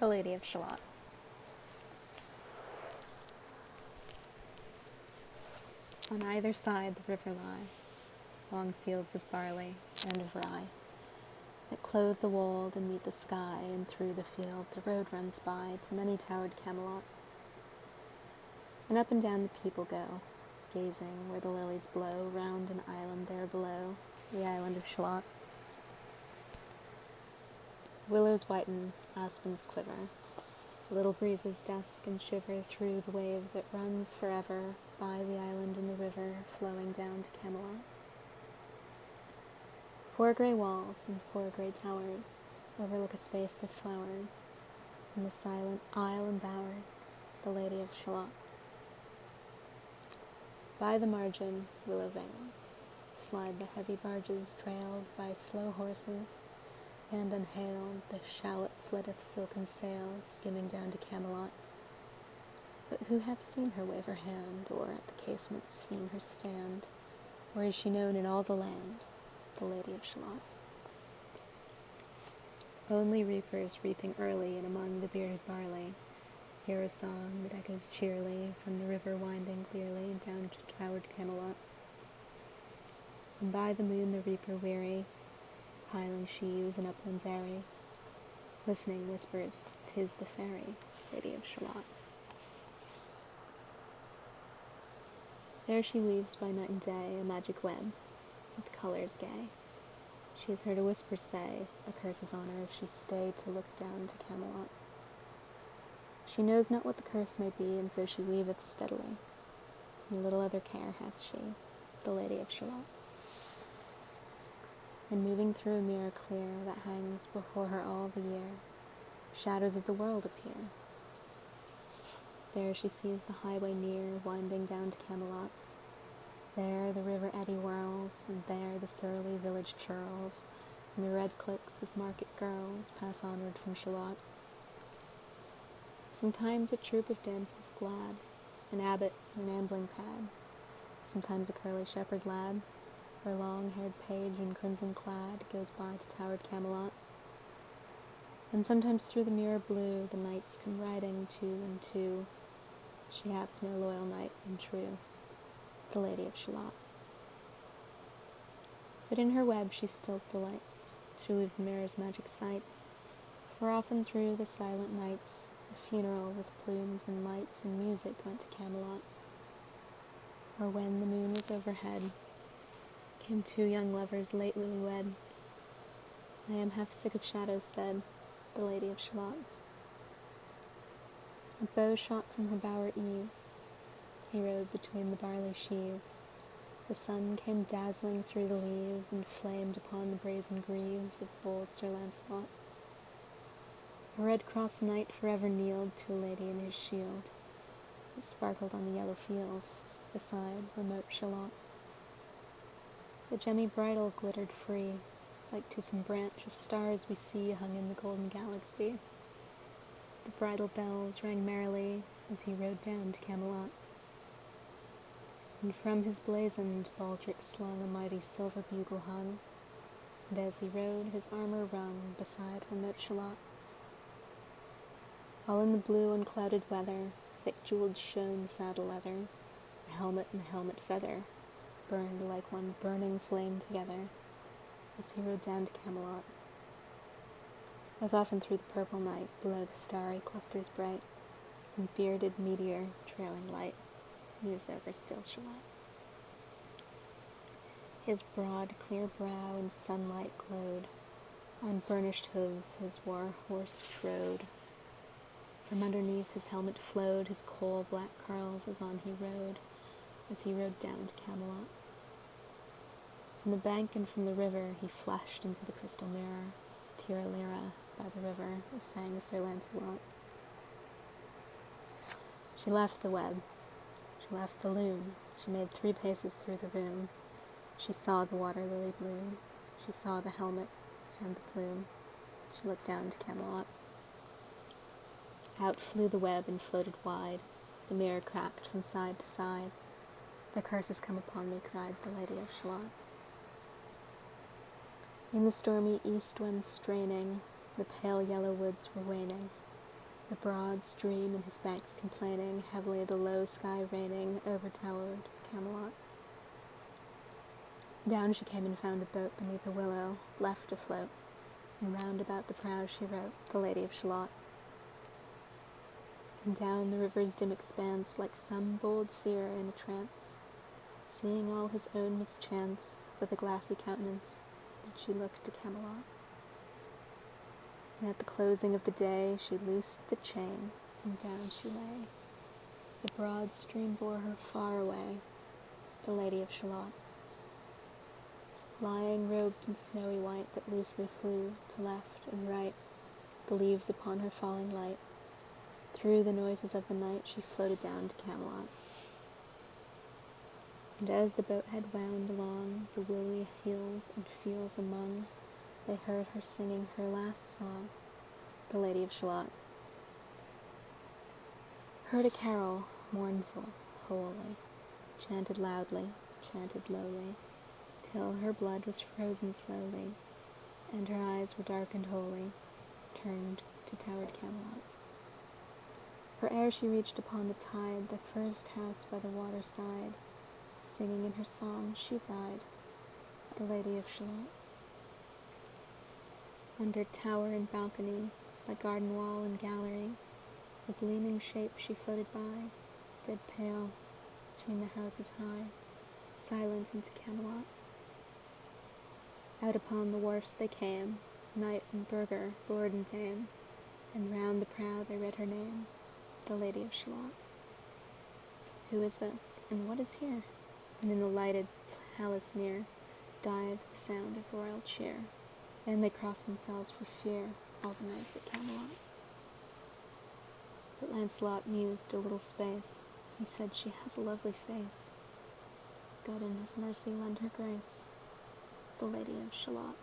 The Lady of Shalott. On either side the river lie, long fields of barley and of rye, that clothe the wold and meet the sky, and through the field the road runs by to many-towered Camelot. And up and down the people go, gazing where the lilies blow round an island there below, the island of Shalott. Willows whiten, aspens quiver, little breezes dusk and shiver through the wave that runs forever by the island and the river, flowing down to Camelot. 4 grey walls and 4 grey towers overlook a space of flowers, and the silent isle embowers the Lady of Shalott. By the margin, willow veiled, slide the heavy barges trailed by slow horses, and unhailed the shallop flitteth silken sails, skimming down to Camelot. But who hath seen her wave her hand, or at the casement seen her stand? Or is she known in all the land, the Lady of Shalott? Only reapers reaping early and among the bearded barley hear a song that echoes cheerily from the river winding clearly down to towered Camelot. And by the moon the reaper weary, piling sheaves in uplands airy, listening whispers, "'Tis the fairy, Lady of Shalott." There she weaves by night and day a magic web, with colours gay. She has heard a whisper say, a curse is on her if she stay to look down to Camelot. She knows not what the curse may be, and so she weaveth steadily, and little other care hath she, the Lady of Shalott. And moving through a mirror clear that hangs before her all the year, shadows of the world appear. There she sees the highway near, winding down to Camelot. There the river eddy whirls, and there the surly village churls, and the red cloaks of market girls pass onward from Shalott. Sometimes a troop of damsels glad, an abbot in an ambling pad, sometimes a curly shepherd lad, or a long-haired page in crimson clad goes by to towered Camelot. And sometimes through the mirror blue the knights come riding 2 and 2. She hath no loyal knight and true, the Lady of Shalott. But in her web she still delights to weave the mirror's magic sights, for often through the silent nights a funeral with plumes and lights and music went to Camelot. Or when the moon was overhead, came 2 young lovers lately wed. I am half sick of shadows, said the Lady of Shalott. A bow shot from her bower eaves, he rode between the barley sheaves. The sun came dazzling through the leaves, and flamed upon the brazen greaves of bold Sir Lancelot. A red-crossed knight forever kneeled to a lady in his shield, that sparkled on the yellow field beside remote Shalott. The gemmy bridle glittered free, like to some branch of stars we see hung in the golden galaxy. The bridle bells rang merrily as he rode down to Camelot. And from his blazoned baldric slung a mighty silver bugle hung, and as he rode his armor rung beside remote Shalott. All in the blue unclouded weather, thick jeweled shone the saddle leather, the helmet and the helmet feather burned like one burning flame together as he rode down to Camelot. As often through the purple night, below the starry clusters bright, some bearded meteor, trailing light, moves over still Shalott. His broad, clear brow in sunlight glowed, on burnished hooves his war horse trode. From underneath his helmet flowed his coal-black curls as on he rode down to Camelot. From the bank and from the river he flashed into the crystal mirror, Tira Lira by the river, as sang Sir Lancelot. She left the web, she left the loom, she made 3 paces through the room. She saw the water lily bloom, she saw the helmet and the plume. She looked down to Camelot. Out flew the web and floated wide, the mirror cracked from side to side. The curse has come upon me, cried the Lady of Shalott. In the stormy east wind straining, the pale yellow woods were waning, The broad stream and his banks complaining, heavily the low sky raining, overtowered Camelot. Down she came and found a boat beneath a willow, left afloat, and round about the prow she wrote, the Lady of Shalott. And down the river's dim expanse, like some bold seer in a trance, seeing all his own mischance, with a glassy countenance, did she look to Camelot. And at the closing of the day she loosed the chain, and down she lay. The broad stream bore her far away, the Lady of Shalott. Lying robed in snowy white that loosely flew to left and right, the leaves upon her falling light. Through the noises of the night she floated down to Camelot. And as the boat had wound along the willowy hills and fields among, they heard her singing her last song, the Lady of Shalott. Heard a carol, mournful, holy, chanted loudly, chanted lowly, till her blood was frozen slowly, and her eyes were dark and holy, turned to towered Camelot. For ere she reached upon the tide the first house by the water side, singing in her song she died, the Lady of Shalott. Under tower and balcony, by garden wall and gallery, a gleaming shape she floated by, dead pale, between the houses high, silent into Camelot. Out upon the wharfs they came, knight and burgher, lord and dame, and round the prow they read her name, the Lady of Shalott. Who is this, and what is here? And in the lighted palace near died the sound of royal cheer, and they crossed themselves for fear, all the knights at Camelot. But Lancelot mused a little space. He said, she has a lovely face. God in his mercy lend her grace, the Lady of Shalott.